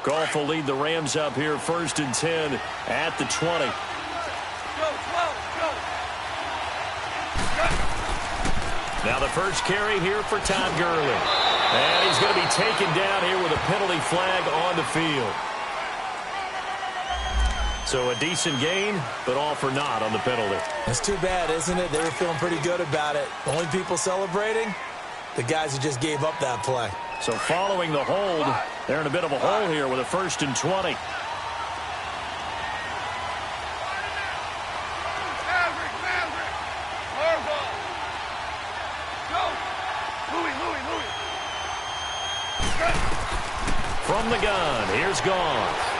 Goff will lead the Rams up here 1st and 10 at the 20. Now the first carry here for Todd Gurley. And he's going to be taken down here with a penalty flag on the field. So a decent gain, but all for naught on the penalty. It's too bad, isn't it? They were feeling pretty good about it. Only people celebrating, the guys who just gave up that play. So following the hold, they're in a bit of a hole here with a 1st and 20. From the gun, here's Goff.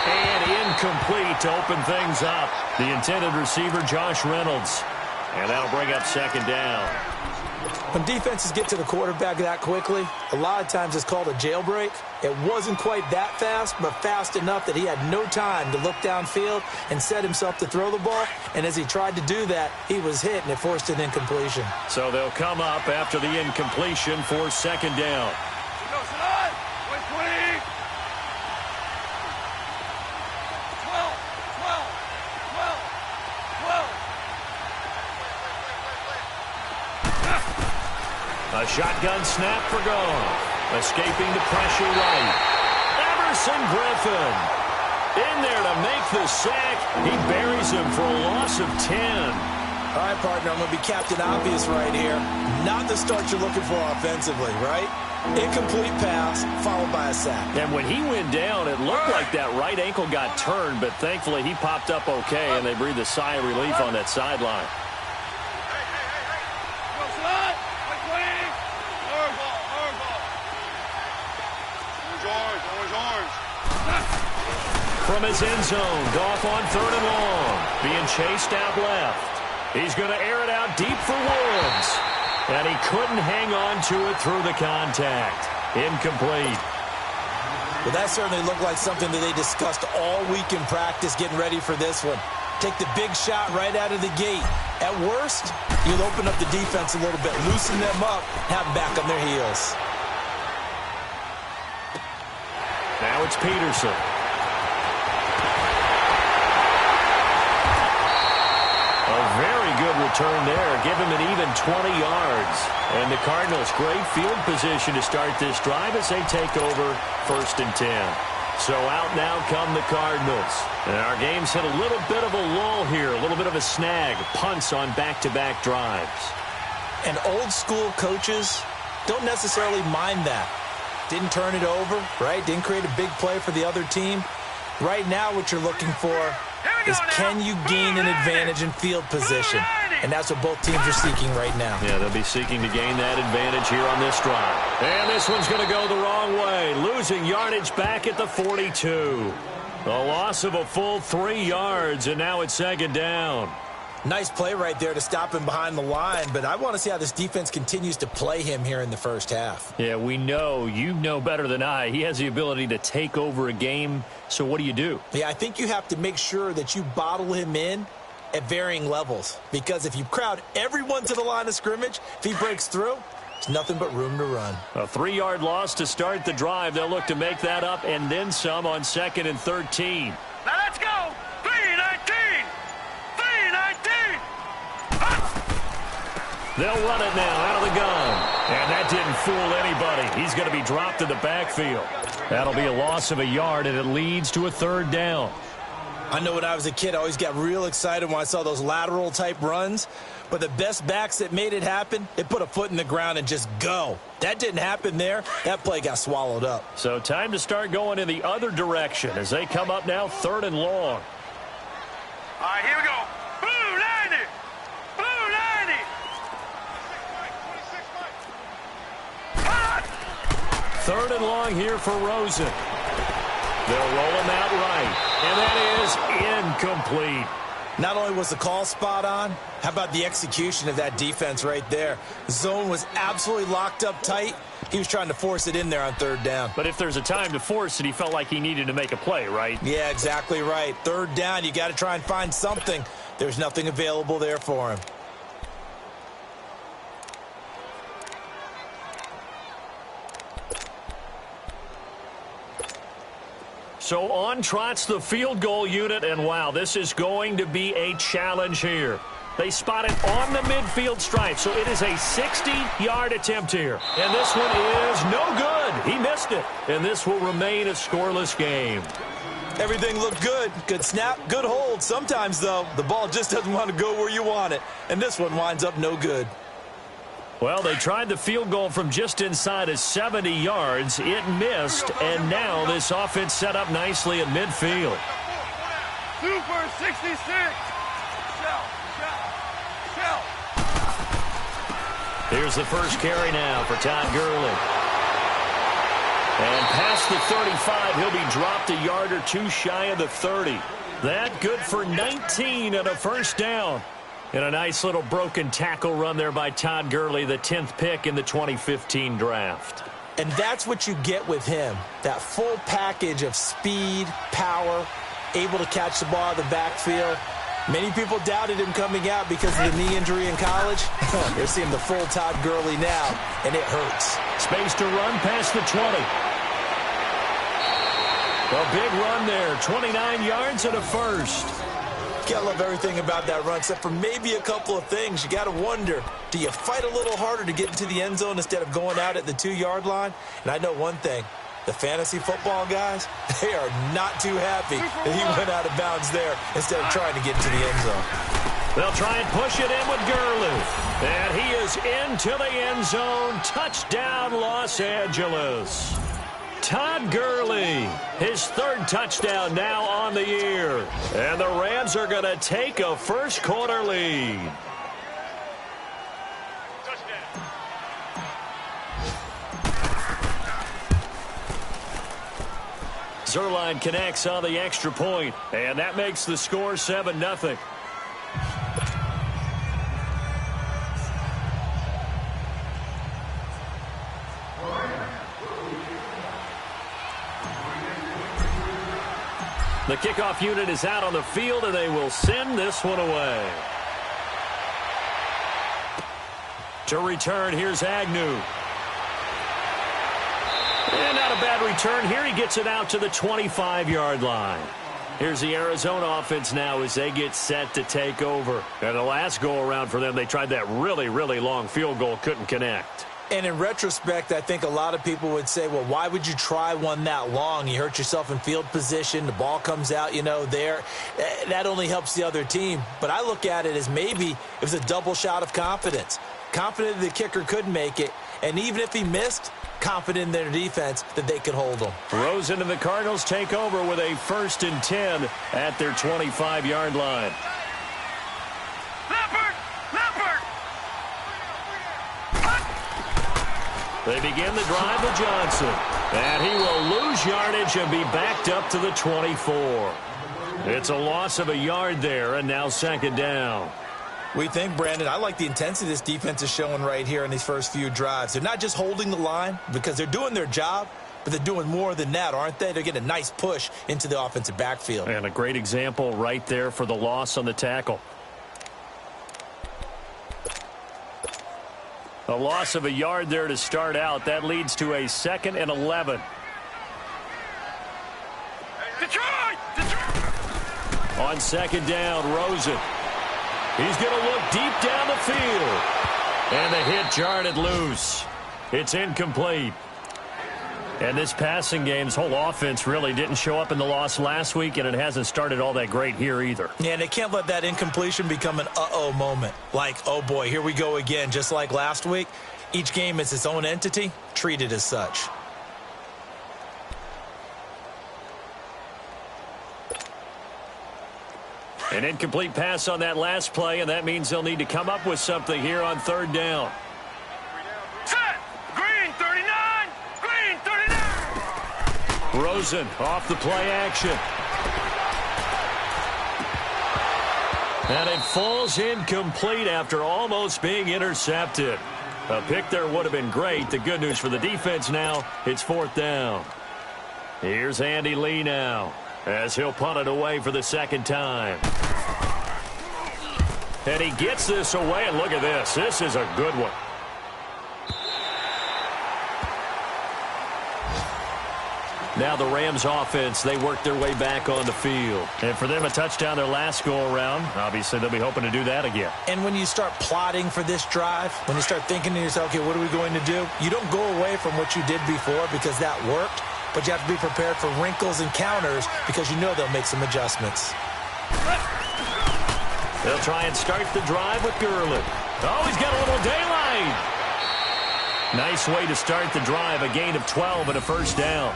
And incomplete to open things up. The intended receiver, Josh Reynolds. And that'll bring up 2nd down. When defenses get to the quarterback that quickly, a lot of times it's called a jailbreak. It wasn't quite that fast, but fast enough that he had no time to look downfield and set himself to throw the ball. And as he tried to do that, he was hit, and it forced an incompletion. So they'll come up after the incompletion for 2nd down. A shotgun snap for Goff. Escaping the pressure right. Everson Griffin in there to make the sack. He buries him for a loss of 10. All right, partner, I'm going to be Captain Obvious right here. Not the start you're looking for offensively, right? Incomplete pass followed by a sack. And when he went down, it looked like that right ankle got turned, but thankfully he popped up okay, and they breathed a sigh of relief on that sideline. From his end zone, Goff on 3rd and long. Being chased out left. He's going to air it out deep for Woods. And he couldn't hang on to it through the contact. Incomplete. Well, that certainly looked like something that they discussed all week in practice getting ready for this one. Take the big shot right out of the gate. At worst, you'll open up the defense a little bit, loosen them up, have them back on their heels. Now it's Peterson. A very good return there. Give him an even 20 yards. And the Cardinals, great field position to start this drive as they take over 1st and 10. So out now come the Cardinals. And our game's hit a little bit of a lull here, a little bit of a snag. Punts on back-to-back drives. And old school coaches don't necessarily mind that. Didn't turn it over, right? Didn't create a big play for the other team. Right now what you're looking for is can you gain an advantage in field position? And that's what both teams are seeking right now. Yeah, they'll be seeking to gain that advantage here on this drive. And this one's going to go the wrong way. Losing yardage back at the 42. A loss of a full 3 yards, and now it's 2nd down. Nice play right there to stop him behind the line, but I want to see how this defense continues to play him here in the first half. Yeah, we know. You know better than I. He has the ability to take over a game, so what do you do? Yeah, I think you have to make sure that you bottle him in at varying levels, because if you crowd everyone to the line of scrimmage, if he breaks through, there's nothing but room to run. A 3-yard loss to start the drive. They'll look to make that up and then some on 2nd and 13. Now let's go! 3-19! 3-19! They'll run it now out of the gun. And that didn't fool anybody. He's going to be dropped in the backfield. That'll be a loss of a yard, and it leads to a 3rd down. I know when I was a kid, I always got real excited when I saw those lateral-type runs. But the best backs that made it happen, they put a foot in the ground and just go. That didn't happen there. That play got swallowed up. So time to start going in the other direction as they come up now 3rd and long. All right, here we go. Blue 90! Blue 90! 3rd and long here for Rosen. They'll roll him out right, and that is incomplete. Not only was the call spot on, how about the execution of that defense right there? The zone was absolutely locked up tight. He was trying to force it in there on 3rd down. But if there's a time to force it, he felt like he needed to make a play, right? Yeah, exactly right. 3rd down, you got to try and find something. There's nothing available there for him. So on trots the field goal unit, and wow, this is going to be a challenge here. They spot it on the midfield stripe, so it is a 60-yard attempt here. And this one is no good. He missed it, and this will remain a scoreless game. Everything looked good. Good snap, good hold. Sometimes, though, the ball just doesn't want to go where you want it, and this one winds up no good. Well, they tried the field goal from just inside of 70 yards. It missed, and now this offense set up nicely at midfield. Super 66. Here's the first carry now for Todd Gurley. And past the 35, he'll be dropped a yard or two shy of the 30. That good for 19 and a first down. And a nice little broken tackle run there by Todd Gurley, the 10th pick in the 2015 draft. And that's what you get with him, that full package of speed, power, able to catch the ball out of the backfield. Many people doubted him coming out because of the knee injury in college. They're seeing the full Todd Gurley now, and it hurts. Space to run past the 20. A big run there, 29 yards and a first. Gotta love everything about that run, except for maybe a couple of things. You gotta wonder, do you fight a little harder to get into the end zone instead of going out at the 2-yard line? And I know one thing. The fantasy football guys, they are not too happy that he went out of bounds there instead of trying to get into the end zone. They'll try and push it in with Gurley. And he is into the end zone. Touchdown, Los Angeles. Todd Gurley, his third touchdown now on the year. And the Rams are going to take a first-quarter lead. Zerline connects on the extra point, and that makes the score 7-0. The kickoff unit is out on the field, and they will send this one away. To return, here's Agnew. And not a bad return here. He gets it out to the 25-yard line. Here's the Arizona offense now as they get set to take over. And the last go-around for them, they tried that really, really long field goal, couldn't connect. And in retrospect, I think a lot of people would say, well, why would you try one that long? You hurt yourself in field position. The ball comes out, there. That only helps the other team. But I look at it as maybe it was a double shot of confidence. Confident the kicker could make it. And even if he missed, confident in their defense that they could hold him. Rosen and the Cardinals take over with a 1st and 10 at their 25-yard line. They begin the drive with Johnson. And he will lose yardage and be backed up to the 24. It's a loss of a yard there, and now 2nd down. We think, Brandon, I like the intensity this defense is showing right here in these first few drives. They're not just holding the line because they're doing their job, but they're doing more than that, aren't they? They're getting a nice push into the offensive backfield. And a great example right there for the loss on the tackle. A loss of a yard there to start out. That leads to a 2nd and 11. Detroit! On 2nd down, Rosen. He's going to look deep down the field. And the hit jarred it loose. It's incomplete. And this passing game's whole offense really didn't show up in the loss last week, and it hasn't started all that great here either. Yeah, and they can't let that incompletion become an uh-oh moment. Like, oh boy, here we go again, just like last week. Each game is its own entity, treated as such. An incomplete pass on that last play, and that means they'll need to come up with something here on 3rd down. Set! Green 39! Green 39! Rosen off the play action. And it falls incomplete after almost being intercepted. A pick there would have been great. The good news for the defense now, it's 4th down. Here's Andy Lee now, as he'll punt it away for the 2nd time. And he gets this away, and look at this. This is a good one. Now the Rams offense, they work their way back on the field. And for them, a touchdown their last go-around. Obviously, they'll be hoping to do that again. And when you start plotting for this drive, when you start thinking to yourself, okay, what are we going to do? You don't go away from what you did before because that worked, but you have to be prepared for wrinkles and counters because you know they'll make some adjustments. They'll try and start the drive with Gurley. Oh, he's got a little daylight. Nice way to start the drive, a gain of 12 and a first down.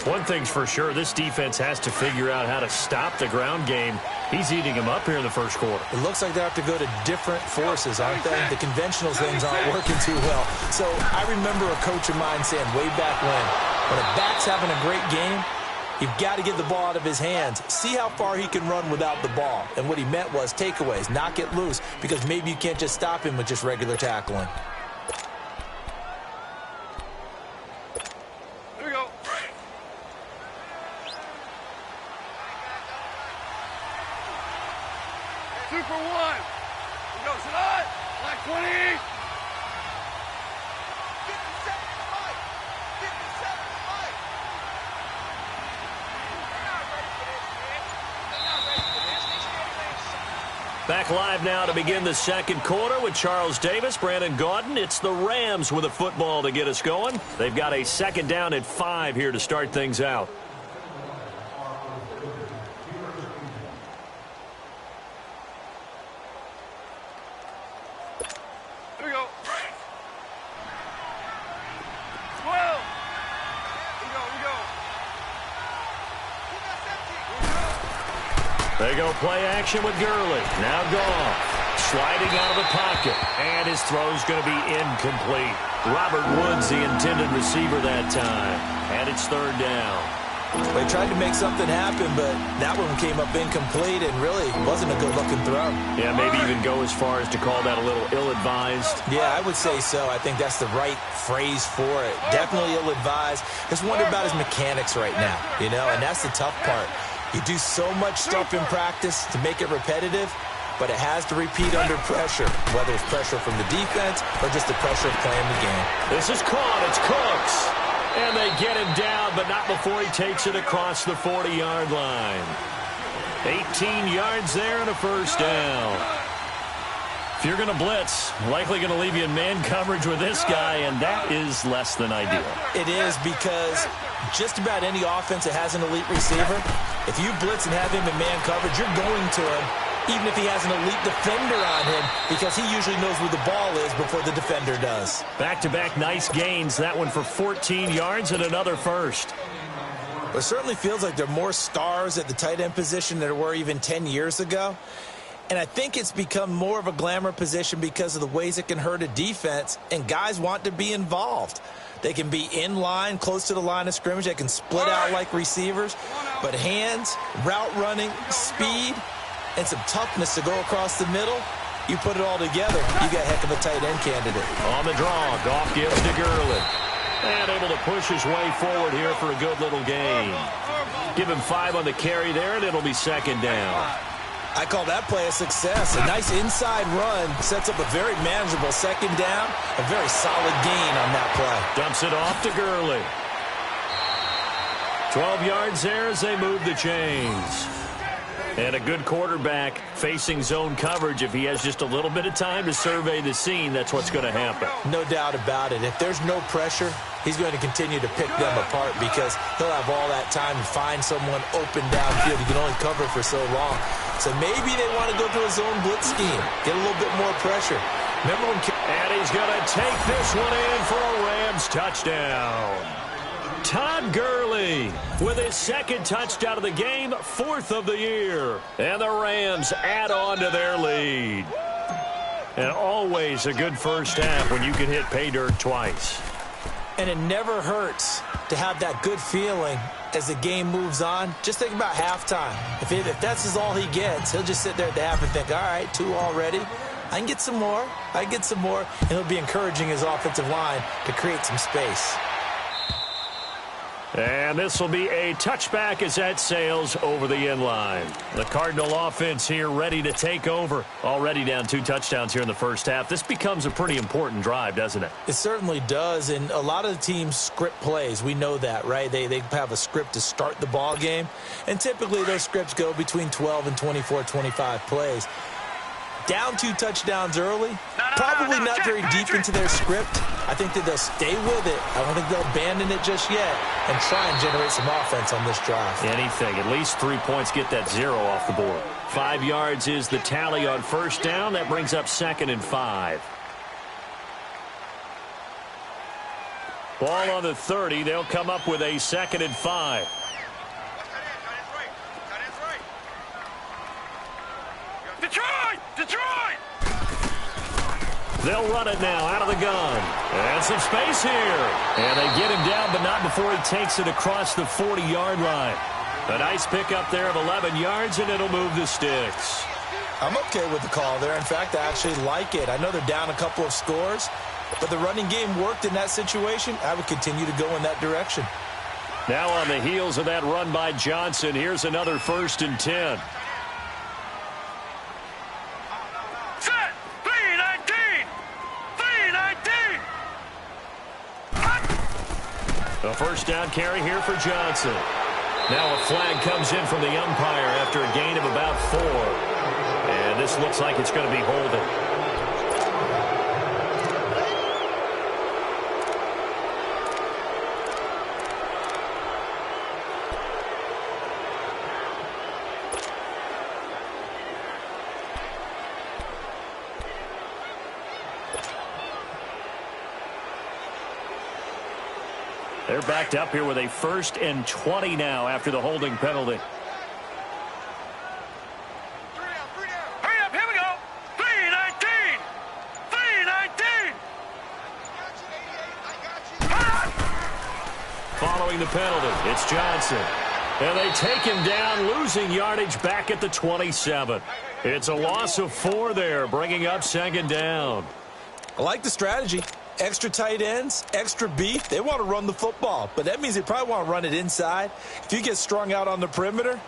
One thing's for sure, this defense has to figure out how to stop the ground game. He's eating him up here in the first quarter. It looks like they have to go to different forces, aren't they? The conventional things aren't working too well. So I remember a coach of mine saying way back when a back's having a great game, you've got to get the ball out of his hands. See how far he can run without the ball. And what he meant was takeaways, knock it loose, because maybe you can't just stop him with just regular tackling. Here we go. 2 for 1. Here we go, Sadat. Black 20. Back live now to begin the second quarter with Charles Davis, Brandon Gaudin. It's the Rams with a football to get us going. They've got a second down at 5 here to start things out. Here we go. 12. Here we go. They go play action with Gurley. Now Goff sliding out of the pocket. And his throw's going to be incomplete. Robert Woods, the intended receiver that time. And it's third down. They tried to make something happen, but that one came up incomplete and really wasn't a good-looking throw. Yeah, maybe even go as far as to call that a little ill-advised. Yeah, I would say so. I think that's the right phrase for it. Definitely ill-advised. Just wonder about his mechanics right now, you know, and that's the tough part. You do so much stuff in practice to make it repetitive, but it has to repeat under pressure, whether it's pressure from the defense or just the pressure of playing the game. This is caught. It's Cooks. And they get him down, but not before he takes it across the 40-yard line. 18 yards there and a first down. If you're going to blitz, likely going to leave you in man coverage with this guy, and that is less than ideal. It is because just about any offense that has an elite receiver, if you blitz and have him in man coverage, you're going to him, even if he has an elite defender on him, because he usually knows where the ball is before the defender does. Back-to-back nice gains. That one for 14 yards and another first. It certainly feels like there are more stars at the tight end position than there were even 10 years ago. And I think it's become more of a glamour position because of the ways it can hurt a defense, and guys want to be involved. They can be in line, close to the line of scrimmage. They can split out like receivers. But hands, route running, speed, and some toughness to go across the middle, you put it all together, you got a heck of a tight end candidate. On the draw, Goff gives to Gurley. And able to push his way forward here for a good little gain. Give him 5 on the carry there, and it'll be second down. I call that play a success. A nice inside run sets up a very manageable second down. A very solid gain on that play. Dumps it off to Gurley. 12 yards there as they move the chains. And a good quarterback facing zone coverage. If he has just a little bit of time to survey the scene, that's what's going to happen. No doubt about it. If there's no pressure, he's going to continue to pick them apart because he'll have all that time to find someone open downfield. He can only cover for so long. So maybe they want to go to a zone blitz scheme, get a little bit more pressure. Remember when... And he's going to take this one in for a Rams touchdown. Todd Gurley with his second touchdown of the game, 4th of the year. And the Rams add on to their lead. And always a good first half when you can hit pay dirt twice. And it never hurts to have that good feeling as the game moves on. Just think about halftime. If that's all he gets, he'll just sit there at the half and think, all right, 2 already. I can get some more. I can get some more. And he'll be encouraging his offensive line to create some space. And this will be a touchback as that sails over the end line. The Cardinal offense here ready to take over. Already down 2 touchdowns here in the first half. This becomes a pretty important drive, doesn't it? It certainly does, and a lot of the teams script plays. We know that, right? They have a script to start the ball game, and typically those scripts go between 12 and 24, 25 plays. Down 2 touchdowns early, probably not very deep into their script. I think that they'll stay with it. I don't think they'll abandon it just yet and try and generate some offense on this drive. Anything. At least 3 points, get that 0 off the board. 5 yards is the tally on first down. That brings up 2nd and 5. Ball on the 30. They'll come up with a 2nd and 5. Detroit! They'll run it now out of the gun. And some space here. And they get him down, but not before he takes it across the 40-yard line. A nice pickup there of 11 yards, and it'll move the sticks. I'm okay with the call there. In fact, I actually like it. I know they're down a couple of scores, but the running game worked in that situation. I would continue to go in that direction. Now on the heels of that run by Johnson, here's another 1st and 10. Set! 319! 319! A first down carry here for Johnson. Now a flag comes in from the umpire after a gain of about 4. And this looks like it's going to be holding. They're backed up here with a 1st and 20 now after the holding penalty. Hurry up, here we go! 319! 319! Following the penalty, it's Johnson. And they take him down, losing yardage back at the 27. It's a loss of 4 there, bringing up 2nd down. I like the strategy. Extra tight ends, extra beef. They want to run the football, but that means they probably want to run it inside. If you get strung out on the perimeter,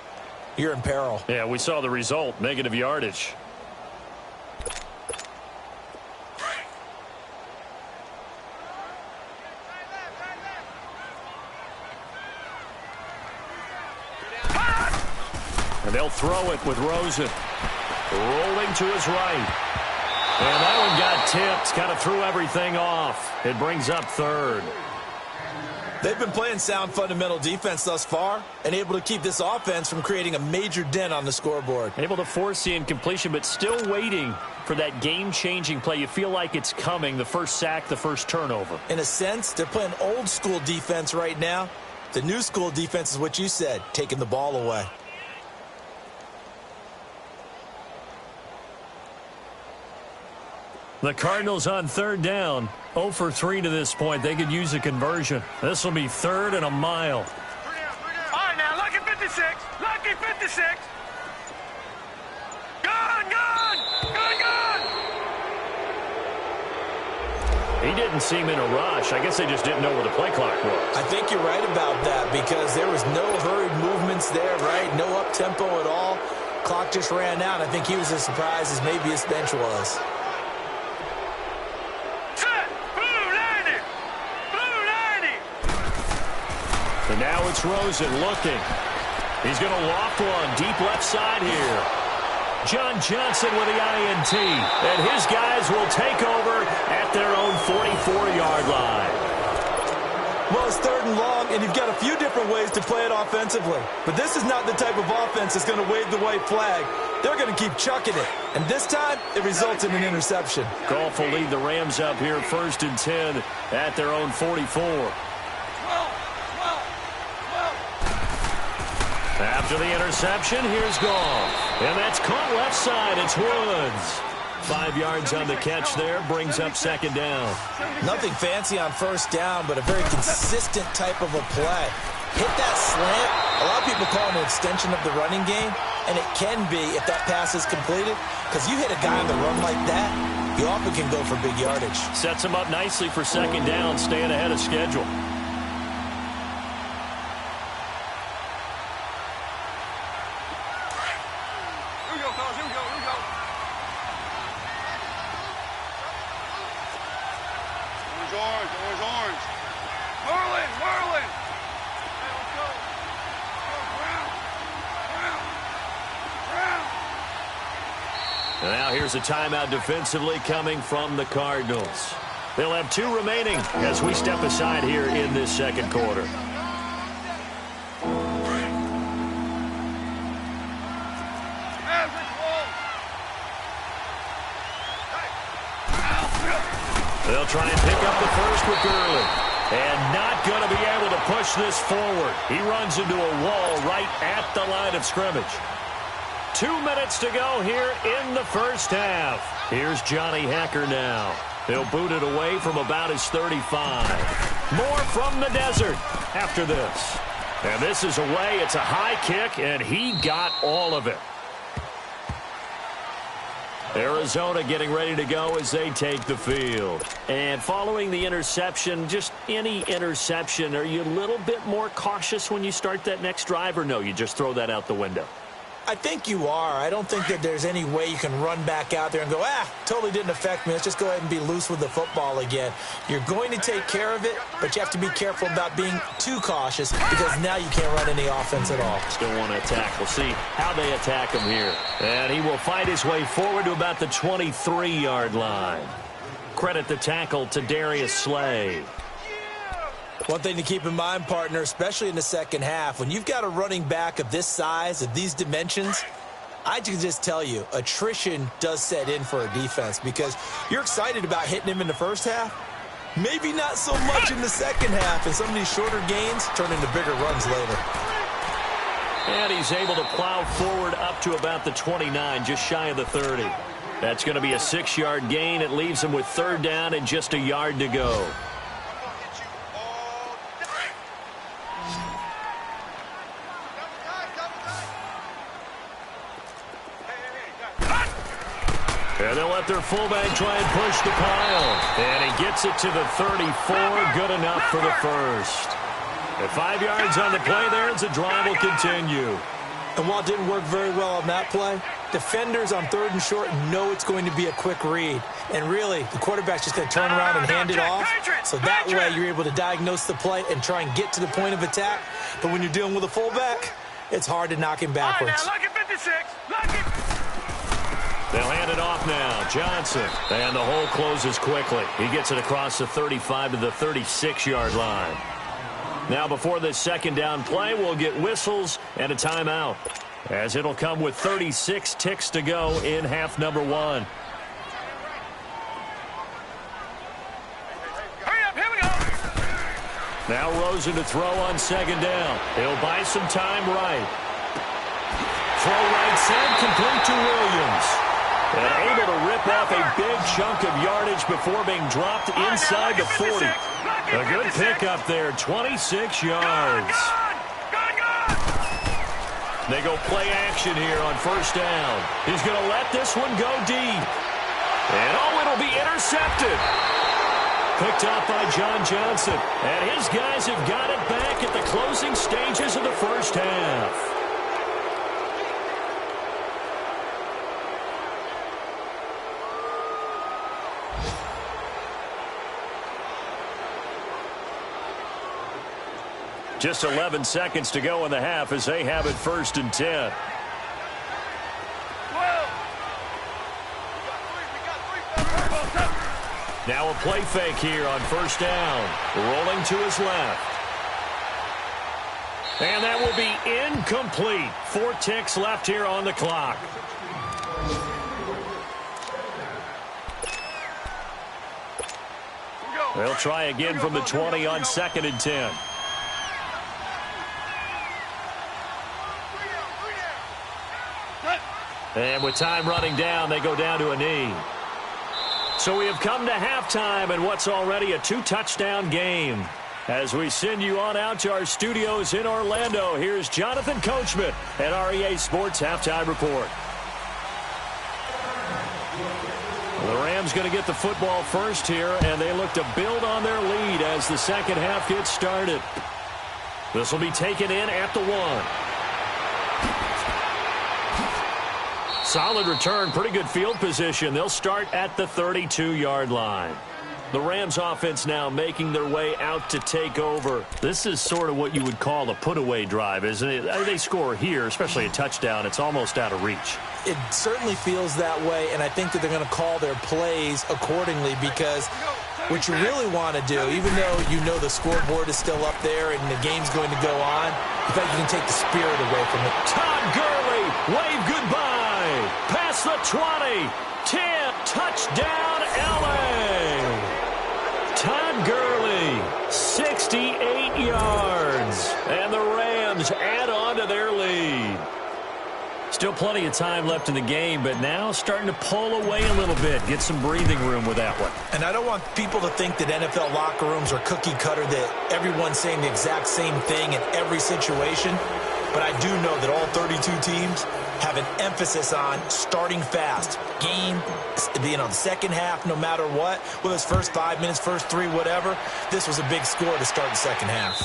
you're in peril. Yeah, we saw the result, negative yardage. And they'll throw it with Rosen. Rolling to his right. And that one got tipped, kind of threw everything off. It brings up 3rd. They've been playing sound fundamental defense thus far and able to keep this offense from creating a major dent on the scoreboard. Able to force the incompletion, but still waiting for that game-changing play. You feel like it's coming, the first sack, the first turnover. In a sense, they're playing old school defense right now. The new school defense is what you said, taking the ball away. The Cardinals on 3rd down, 0 for 3 to this point. They could use a conversion. This will be 3rd and a mile. All right, now, lucky 56. Lucky 56. Gone! He didn't seem in a rush. I guess they just didn't know where the play clock was. I think you're right about that because there was no hurried movements there, right? No up-tempo at all. Clock just ran out. I think he was as surprised as maybe his bench was. And now it's Rosen looking. He's going to loft one deep left side here. John Johnson with the INT. And his guys will take over at their own 44-yard line. Well, it's 3rd and long, and you've got a few different ways to play it offensively. But this is not the type of offense that's going to wave the white flag. They're going to keep chucking it. And this time, it results in an interception. Goff will lead the Rams up here 1st and 10 at their own 44. After the interception, here's Goff. And that's caught left side. It's Woods. 5 yards on the catch there. Brings up 2nd down. Nothing fancy on 1st down, but a very consistent type of a play. Hit that slant. A lot of people call it an extension of the running game, and it can be if that pass is completed. Because you hit a guy on the run like that, you often can go for big yardage. Sets him up nicely for 2nd down, staying ahead of schedule. fellas. Here we go. Here we go. Orange, orange, orange. Whirling, whirling. Hey, let's go. Let's go. Ground. Ground. And now here's a timeout defensively coming from the Cardinals. They'll have 2 remaining as we step aside here in this second quarter. They'll try and pick up the first with Gurley. And not going to be able to push this forward. He runs into a wall right at the line of scrimmage. 2 minutes to go here in the first half. Here's Johnny Hacker now. He'll boot it away from about his 35. More from the desert after this. And this is away. It's a high kick, and he got all of it. Arizona getting ready to go as they take the field. And following the interception, just any interception, are you a little bit more cautious when you start that next drive, or no, you just throw that out the window? I think you are. I don't think that there's any way you can run back out there and go, totally didn't affect me. Let's just go ahead and be loose with the football again. You're going to take care of it, but you have to be careful about being too cautious because now you can't run any offense at all. Still want to attack. We'll see how they attack him here. And he will fight his way forward to about the 23-yard line. Credit the tackle to Darius Slay. One thing to keep in mind, partner, especially in the second half, when you've got a running back of this size, of these dimensions, I can just tell you, attrition does set in for a defense because you're excited about hitting him in the first half. Maybe not so much in the second half, and some of these shorter gains turn into bigger runs later. And he's able to plow forward up to about the 29, just shy of the 30. That's going to be a 6-yard gain. It leaves him with 3rd down and just a yard to go. And they'll let their fullback try and push the pile. And he gets it to the 34. Good enough for the first. At 5 yards on the play there, the drive will continue. And while it didn't work very well on that play, defenders on 3rd and short know it's going to be a quick read. And really, the quarterback's just going to turn around and hand it off. So that way, you're able to diagnose the play and try and get to the point of attack. But when you're dealing with a fullback, it's hard to knock him backwards. All right, now, look at 56. Look at... They'll hand it off now. Johnson. And the hole closes quickly. He gets it across the 35 to the 36-yard line. Now before this second down play, we'll get whistles and a timeout, as it'll come with 36 ticks to go in half number 1. Hurry up, here we go. Now Rosen to throw on second down. He'll buy some time right. Throw right side, complete to Williams. And able to rip off a big chunk of yardage before being dropped inside the 40. A good pickup there, 26 yards. They go play action here on first down. He's going to let this one go deep. And it'll be intercepted. Picked off by John Johnson. And his guys have got it back at the closing stages of the first half. Just 11 seconds to go in the half as they have it 1st and 10. Now a play fake here on first down. Rolling to his left. And that will be incomplete. 4 ticks left here on the clock. They'll try again from the 20 on 2nd and 10. And with time running down, they go down to a knee. So we have come to halftime in what's already a 2-touchdown game. As we send you on out to our studios in Orlando, here's Jonathan Coachman at REA Sports Halftime Report. The Rams going to get the football first here, and they look to build on their lead as the second half gets started. This will be taken in at the 1. Solid return, pretty good field position. They'll start at the 32-yard line. The Rams offense now making their way out to take over. This is sort of what you would call a put-away drive, isn't it? They score here, especially a touchdown. It's almost out of reach. It certainly feels that way, and I think that they're going to call their plays accordingly because what you really want to do, even though you know the scoreboard is still up there and the game's going to go on, in fact, you can take the spirit away from it. Todd Gurley, wave goodbye. Past the 20, 10, touchdown, L.A. Todd Gurley, 68 yards, and the Rams add on to their lead. Still plenty of time left in the game, but now starting to pull away a little bit, get some breathing room with that one. And I don't want people to think that NFL locker rooms are cookie cutter, that everyone's saying the exact same thing in every situation, but I do know that all 32 teams have an emphasis on starting fast. Game, being on the second half, no matter what, whether it's first 5 minutes, first 3, whatever, this was a big score to start the second half.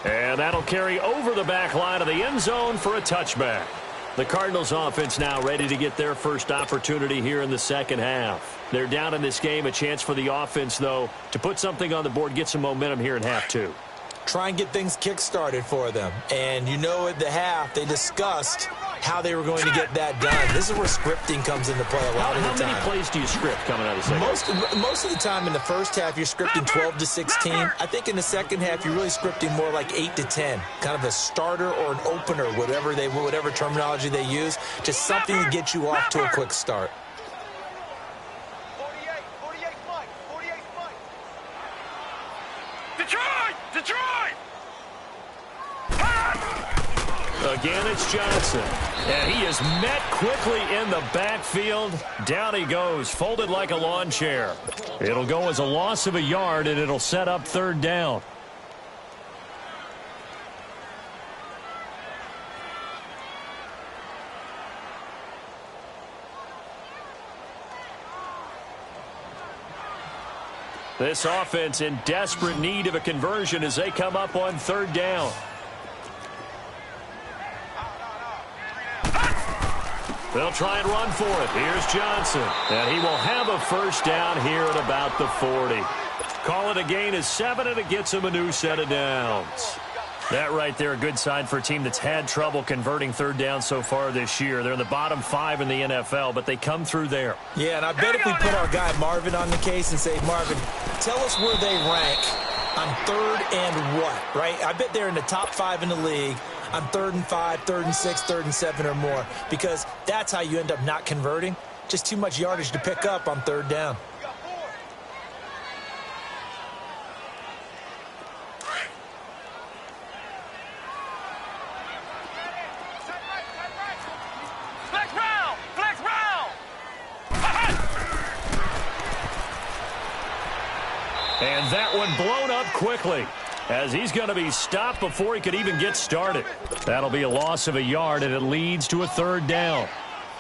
And that'll carry over the back line of the end zone for a touchback. The Cardinals offense now ready to get their first opportunity here in the second half. They're down in this game, a chance for the offense, though, to put something on the board, get some momentum here in half two. Try and get things kick-started for them. And you know at the half, they discussed how they were going to get that done. This is where scripting comes into play a lot of the time. How many plays do you script coming out of the second half? Most of the time in the first half, you're scripting 12 to 16. I think in the second half, you're really scripting more like 8 to 10. Kind of a starter or an opener, whatever terminology they use. Just something to get you off to a quick start. Detroit! Again, it's Johnson. And he is met quickly in the backfield. Down he goes, folded like a lawn chair. It'll go as a loss of a yard, and it'll set up third down. This offense in desperate need of a conversion as they come up on third down. They'll try and run for it. Here's Johnson. And he will have a first down here at about the 40. Call it a gain of 7, and it gets him a new set of downs. That right there, a good sign for a team that's had trouble converting third down so far this year. They're in the bottom 5 in the NFL, but they come through there. Yeah, and I bet if we put our guy Marvin on the case and say, Marvin, tell us where they rank on third and what, right? I bet they're in the top 5 in the league on 3rd and 5, 3rd and 6, 3rd and 7 or more, because that's how you end up not converting. Just too much yardage to pick up on third down. And that one blown up quickly, as he's going to be stopped before he could even get started. That'll be a loss of a yard, and it leads to a third down.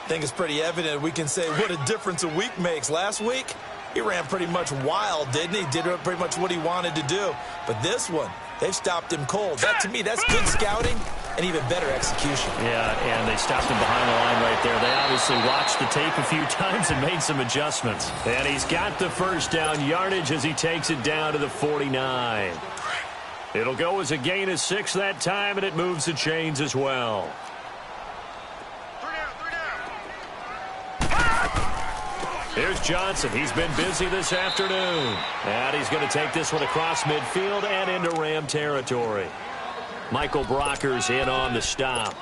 I think it's pretty evident. We can say what a difference a week makes. Last week, he ran pretty much wild, didn't he? Did pretty much what he wanted to do. But this one, they've stopped him cold. That, to me, that's good scouting and even better execution. Yeah, and they stopped him behind the line right there. They obviously watched the tape a few times and made some adjustments. And he's got the first down yardage as he takes it down to the 49. It'll go as a gain of 6 that time, and it moves the chains as well. Here's Johnson. He's been busy this afternoon. And he's going to take this one across midfield and into Ram territory. Michael Brocker's in on the stop.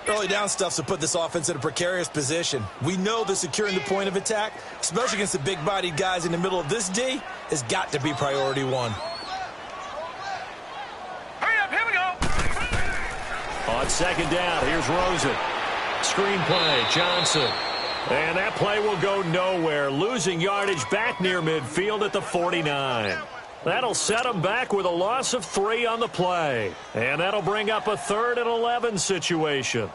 Early down stuff's to put this offense in a precarious position. We know that securing the point of attack, especially against the big-bodied guys in the middle of this D, has got to be priority 1. Hurry up, here we go. On second down, here's Rosen. Screen play, Johnson. And that play will go nowhere, losing yardage back near midfield at the 49. That'll set them back with a loss of 3 on the play. And that'll bring up a 3rd and 11 situation.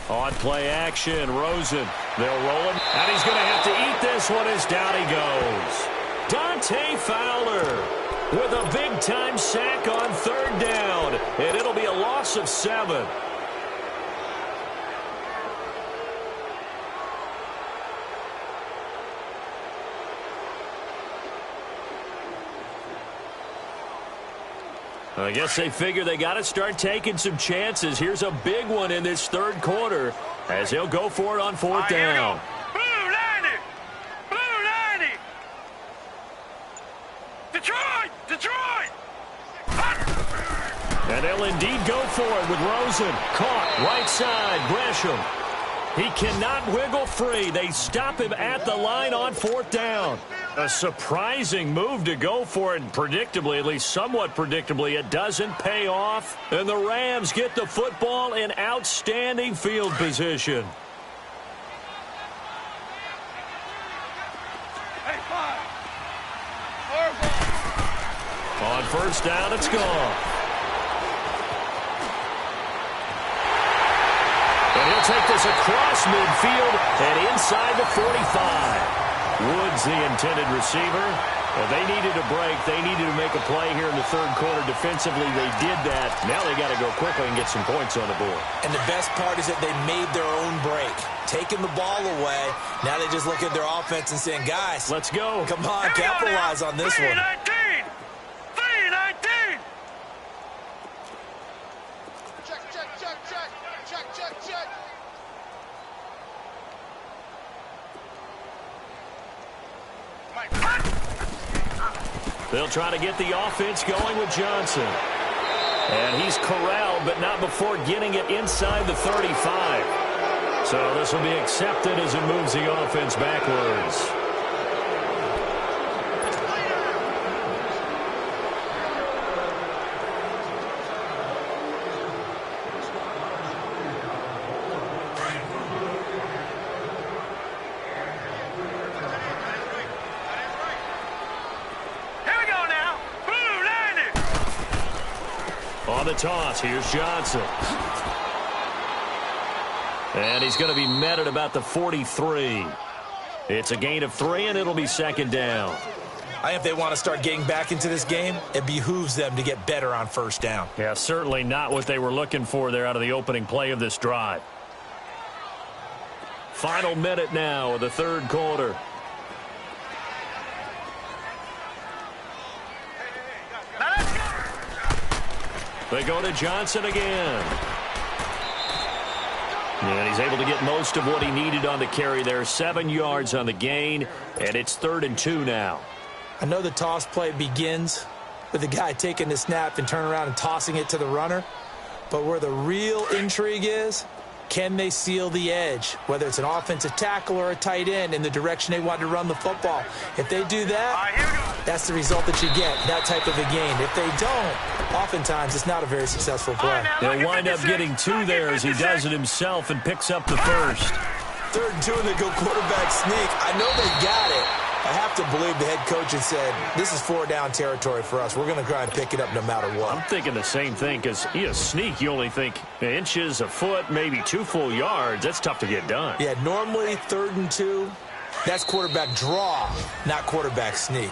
On play action, Rosen. They'll roll him, and he's going to have to eat this one as down he goes. Dante Fowler with a big-time sack on third down, and it'll be a loss of 7. I guess they figure they got to start taking some chances. Here's a big one in this third quarter as he'll go for it on fourth down. Blue 90! Blue 90! Detroit! Detroit! And they'll indeed go for it with Rosen. Caught right side, Gresham. He cannot wiggle free. They stop him at the line on fourth down. A surprising move to go for it, and predictably, at least somewhat predictably, it doesn't pay off. And the Rams get the football in outstanding field position. Hey, 5. On first down, it's gone. And he'll take this across midfield and inside the 45. Woods, the intended receiver. Well, they needed a break. They needed to make a play here in the third quarter. Defensively, they did that. Now they got to go quickly and get some points on the board. And the best part is that they made their own break. Taking the ball away. Now they just look at their offense and saying, guys, let's go. Come on, capitalize on this one. 319! 319! Check, check, check, check. Check, check, check. They'll try to get the offense going with Johnson. And he's corralled, but not before getting it inside the 35. So this will be accepted as it moves the offense backwards. On the toss, here's Johnson. And he's going to be met at about the 43. It's a gain of 3, and it'll be second down. I think if they want to start getting back into this game, it behooves them to get better on first down. Yeah, certainly not what they were looking for there out of the opening play of this drive. Final minute now of the third quarter. They go to Johnson again. And he's able to get most of what he needed on the carry there. 7 yards on the gain, and it's 3rd and 2 now. I know the toss play begins with the guy taking the snap and turning around and tossing it to the runner. But where the real intrigue is, can they seal the edge, whether it's an offensive tackle or a tight end, in the direction they want to run the football? If they do that, that's the result that you get, that type of a gain. If they don't, oftentimes it's not a very successful play. He'll wind up getting 2 there as he does it himself and picks up the first. 3rd and 2, and they go quarterback sneak. I know they got it. I have to believe the head coach had said, this is 4-down territory for us. We're going to try and pick it up no matter what. I'm thinking the same thing, because sneak, you only think inches, a foot, maybe 2 full yards. That's tough to get done. Yeah, normally 3rd and 2, that's quarterback draw, not quarterback sneak.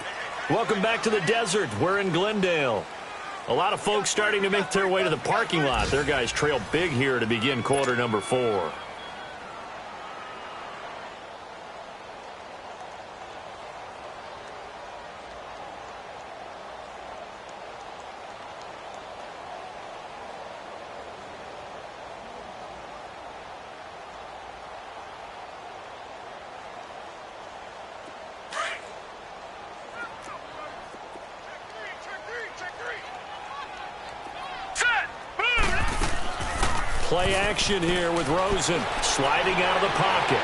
Welcome back to the desert. We're in Glendale. A lot of folks starting to make their way to the parking lot. Their guys trail big here to begin quarter number 4. Play action here with Rosen sliding out of the pocket.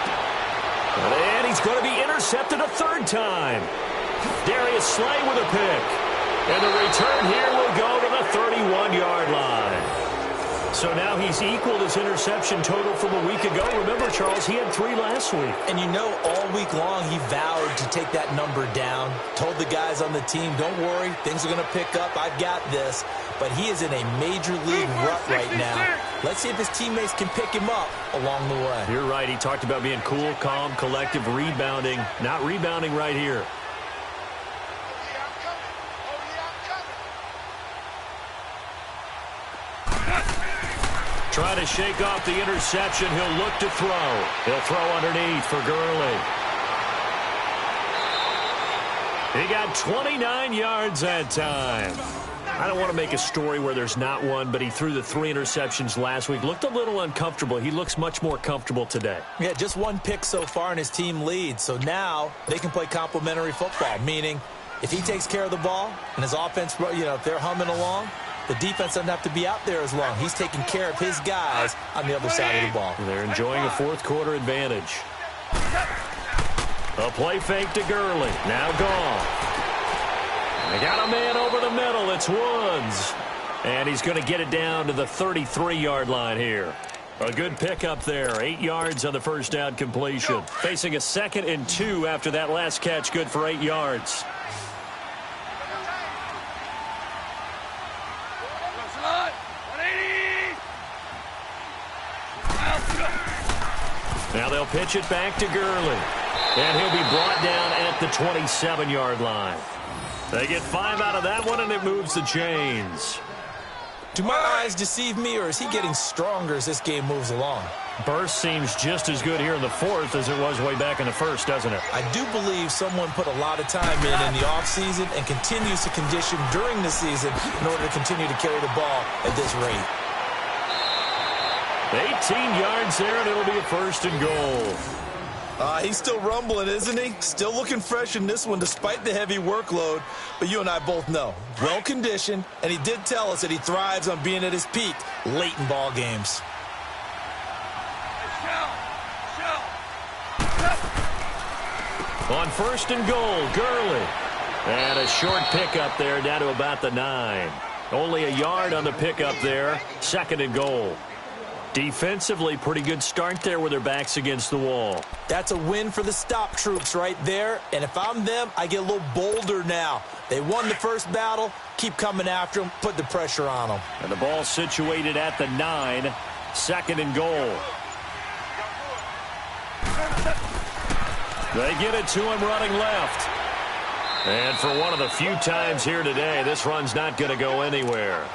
And he's going to be intercepted a 3rd time. Darius Slay with a pick. And the return here will go to the 31-yard line. So now he's equaled his interception total from a week ago. Remember, Charles, he had 3 last week. And you know, all week long he vowed to take that number down. Told the guys on the team, don't worry, things are going to pick up. I've got this. But he is in a major league rut right now. Let's see if his teammates can pick him up along the way. You're right. He talked about being cool, calm, collective, rebounding. Not rebounding right here. Trying to shake off the interception. He'll look to throw. He'll throw underneath for Gurley. He got 29 yards that time. I don't want to make a story where there's not one, but he threw the 3 interceptions last week. Looked a little uncomfortable. He looks much more comfortable today. Yeah, just 1 pick so far and his team leads. So now they can play complementary football, meaning if he takes care of the ball and his offense, if they're humming along, the defense doesn't have to be out there as long. He's taking care of his guys on the other side of the ball. They're enjoying a 4th quarter advantage. A play fake to Gurley. Now gone. They got a man over the middle. It's Woods. And he's going to get it down to the 33-yard line here. A good pickup there. 8 yards on the first down completion. Facing a 2nd and 2 after that last catch. Good for 8 yards. Now they'll pitch it back to Gurley. And he'll be brought down at the 27-yard line. They get 5 out of that one, and it moves the chains. Do my eyes deceive me, or is he getting stronger as this game moves along? Burst seems just as good here in the 4th as it was way back in the 1st, doesn't it? I do believe someone put a lot of time in the offseason and continues to condition during the season in order to continue to carry the ball at this rate. 18 yards there, and it'll be a 1st and goal. He's still rumbling, isn't he? Still looking fresh in this one despite the heavy workload. But you and I both know, well-conditioned, and he did tell us that he thrives on being at his peak late in ball games. On 1st and goal, Gurley. And a short pickup there down to about the 9. Only a yard on the pickup there. 2nd and goal. Defensively, pretty good start there with their backs against the wall. That's a win for the stop troops right there. And if I'm them, I get a little bolder now. They won the first battle. Keep coming after them. Put the pressure on them. And the ball situated at the 9. 2nd and goal. They get it to him running left. And for one of the few times here today, this run's not going to go anywhere.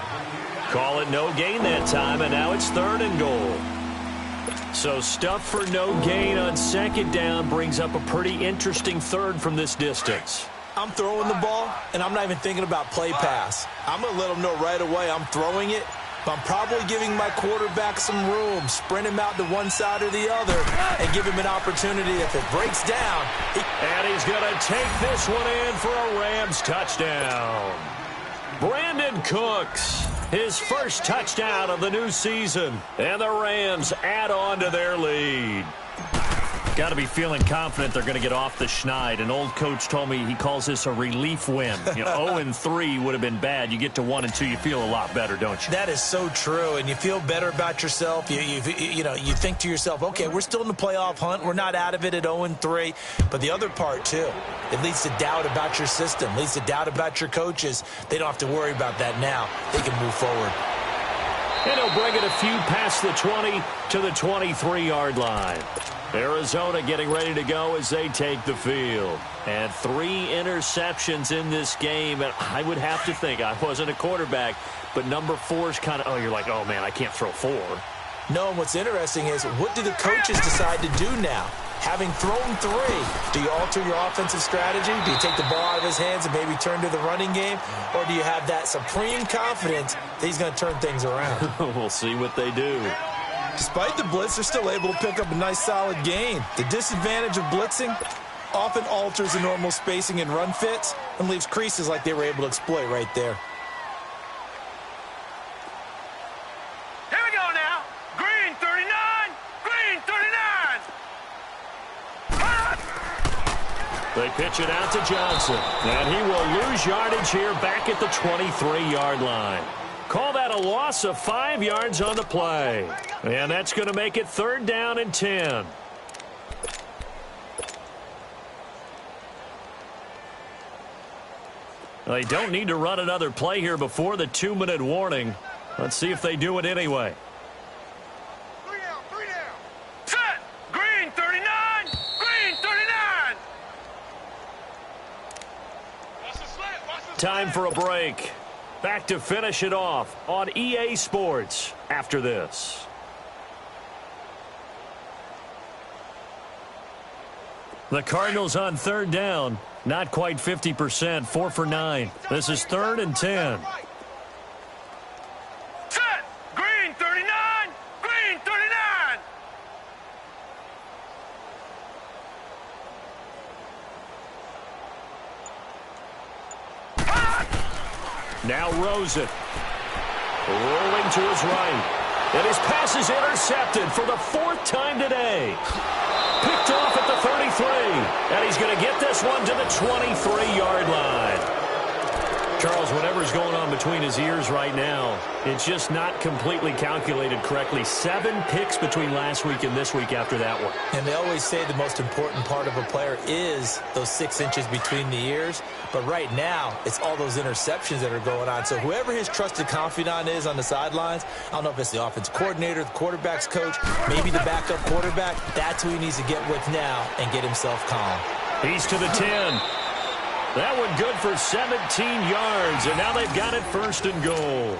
Call it no gain that time, and now it's 3rd and goal. So stuff for no gain on 2nd down brings up a pretty interesting 3rd from this distance. I'm throwing the ball, and I'm not even thinking about play pass. I'm going to let them know right away I'm throwing it, but I'm probably giving my quarterback some room, sprint him out to one side or the other, and give him an opportunity. If it breaks down, and he's going to take this one in for a Rams touchdown. Brandon Cooks, his first touchdown of the new season, and the Rams add on to their lead. Got to be feeling confident they're going to get off the schneid. An old coach told me he calls this a relief win. 0-3 would have been bad. You get to 1-2, you feel a lot better, don't you? That is so true, and you feel better about yourself. You think to yourself, okay, we're still in the playoff hunt. We're not out of it at 0-3. But the other part, too, it leads to doubt about your system, leads to doubt about your coaches. They don't have to worry about that now. They can move forward. And he'll bring it a few past the 20 to the 23-yard line. Arizona getting ready to go as they take the field. And 3 interceptions in this game. And I would have to think, I wasn't a quarterback, but number 4 is kind of, you're like, oh, man, I can't throw 4. No, and what's interesting is, what do the coaches decide to do now? Having thrown 3, do you alter your offensive strategy? Do you take the ball out of his hands and maybe turn to the running game? Or do you have that supreme confidence that he's going to turn things around? We'll see what they do. Despite the blitz, they're still able to pick up a nice solid gain. The disadvantage of blitzing often alters the normal spacing and run fits and leaves creases like they were able to exploit right there. Here we go now. Green 39. Green 39. They pitch it out to Johnson. And he will lose yardage here back at the 23-yard line. Call that a loss of 5 yards on the play. And that's going to make it 3rd down and 10. They don't need to run another play here before the 2-minute warning. Let's see if they do it anyway. 3 down. Set. Green 39. Green 39. Time for a break. Back to finish it off on EA Sports after this. The Cardinals on 3rd down. Not quite 50%, 4 for 9. This is 3rd and 10. Set. Green 39. Green 39. Now Rosen. Rolling to his right. And his pass is intercepted for the 4th time today. Picked off at the 33. And he's going to get this one to the 23-yard line. Charles, whatever's going on between his ears right now, it's just not completely calculated correctly. 7 picks between last week and this week after that one. And they always say the most important part of a player is those 6 inches between the ears. But right now, it's all those interceptions that are going on. So whoever his trusted confidant is on the sidelines, I don't know if it's the offense coordinator, the quarterback's coach, maybe the backup quarterback, that's who he needs to get with now and get himself calm. He's to the 10. That one good for 17 yards, and now they've got it 1st and goal.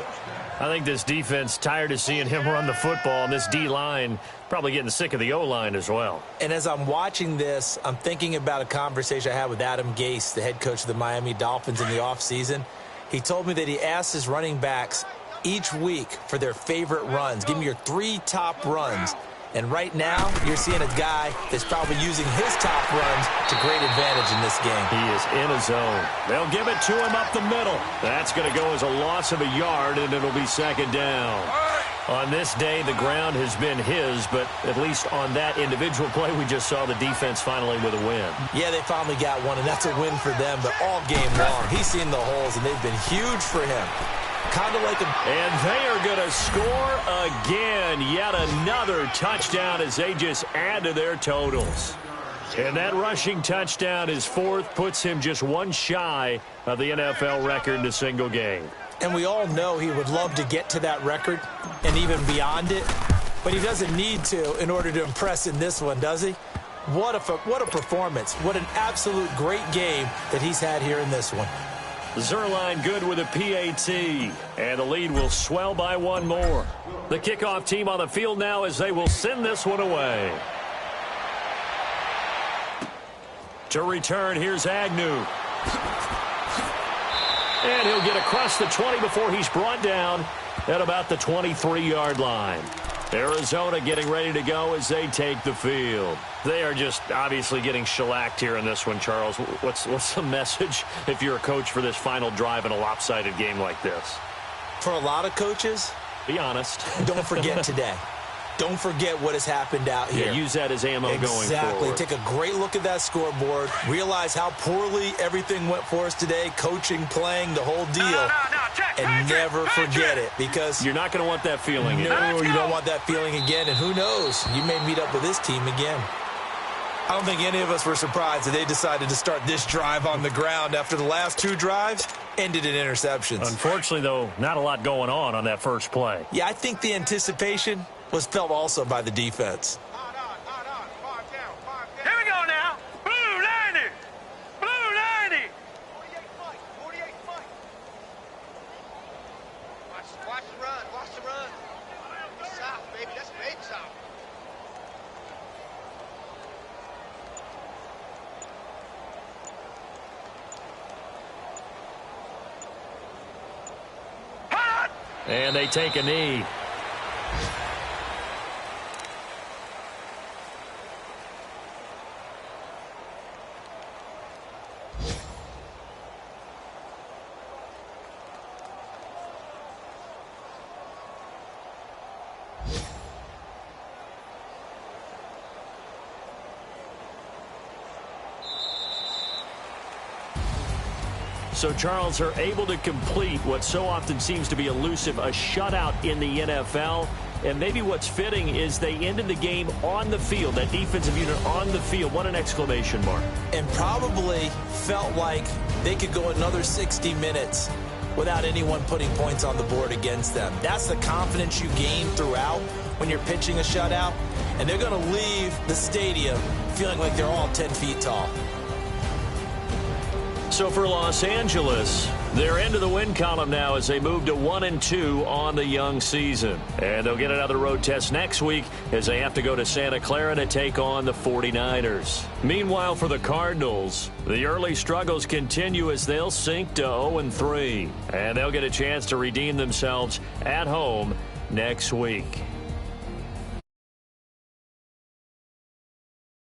I think this defense tired of seeing him run the football, and this D-line probably getting sick of the O-line as well. And as I'm watching this, I'm thinking about a conversation I had with Adam Gase, the head coach of the Miami Dolphins in the offseason. He told me that he asked his running backs each week for their favorite runs. Give me your 3 top runs. And right now, you're seeing a guy that's probably using his top runs to great advantage in this game. He is in a zone. They'll give it to him up the middle. That's going to go as a loss of a yard, and it'll be 2nd down. On this day, the ground has been his, but at least on that individual play, we just saw the defense finally with a win. Yeah, they finally got one, and that's a win for them, but all game long, he's seen the holes, and they've been huge for him. Kind of like a... And they are going to score again. Yet another touchdown as they just add to their totals. And that rushing touchdown is 4th, puts him just 1 shy of the NFL record in a single game. And we all know he would love to get to that record and even beyond it. But he doesn't need to in order to impress in this one, does he? What a performance. What an absolute great game that he's had here in this one. Zerline good with a PAT, and the lead will swell by 1 more. The kickoff team on the field now as they will send this one away. To return, here's Agnew. And he'll get across the 20 before he's brought down at about the 23-yard line. Arizona getting ready to go as they take the field. They are just obviously getting shellacked here in this one, Charles. What's the message if you're a coach for this final drive in a lopsided game like this? For a lot of coaches, be honest. Don't forget today. Don't forget what has happened out here. Yeah, use that as ammo going forward. Exactly. Take a great look at that scoreboard. Realize how poorly everything went for us today. Coaching, playing, the whole deal. And never forget it, because you're not going to want that feeling again. No, you don't want that feeling again. And who knows? You may meet up with this team again. I don't think any of us were surprised that they decided to start this drive on the ground after the last 2 drives ended in interceptions. Unfortunately, though, not a lot going on that first play. Yeah, I think the anticipation was felt also by the defense. Here we go now. Blue 90. Blue 90. 48 fight. Watch the run. Watch the run. South, baby. That's baby south. And they take a knee. So, Charles, are able to complete what so often seems to be elusive, a shutout in the NFL. And maybe what's fitting is they ended the game on the field, that defensive unit on the field. What an exclamation mark. And probably felt like they could go another 60 minutes without anyone putting points on the board against them. That's the confidence you gain throughout when you're pitching a shutout. And they're going to leave the stadium feeling like they're all 10 feet tall. So for Los Angeles, they're into the win column now as they move to 1-2 on the young season. And they'll get another road test next week as they have to go to Santa Clara to take on the 49ers. Meanwhile, for the Cardinals, the early struggles continue as they'll sink to 0-3. And they'll get a chance to redeem themselves at home next week.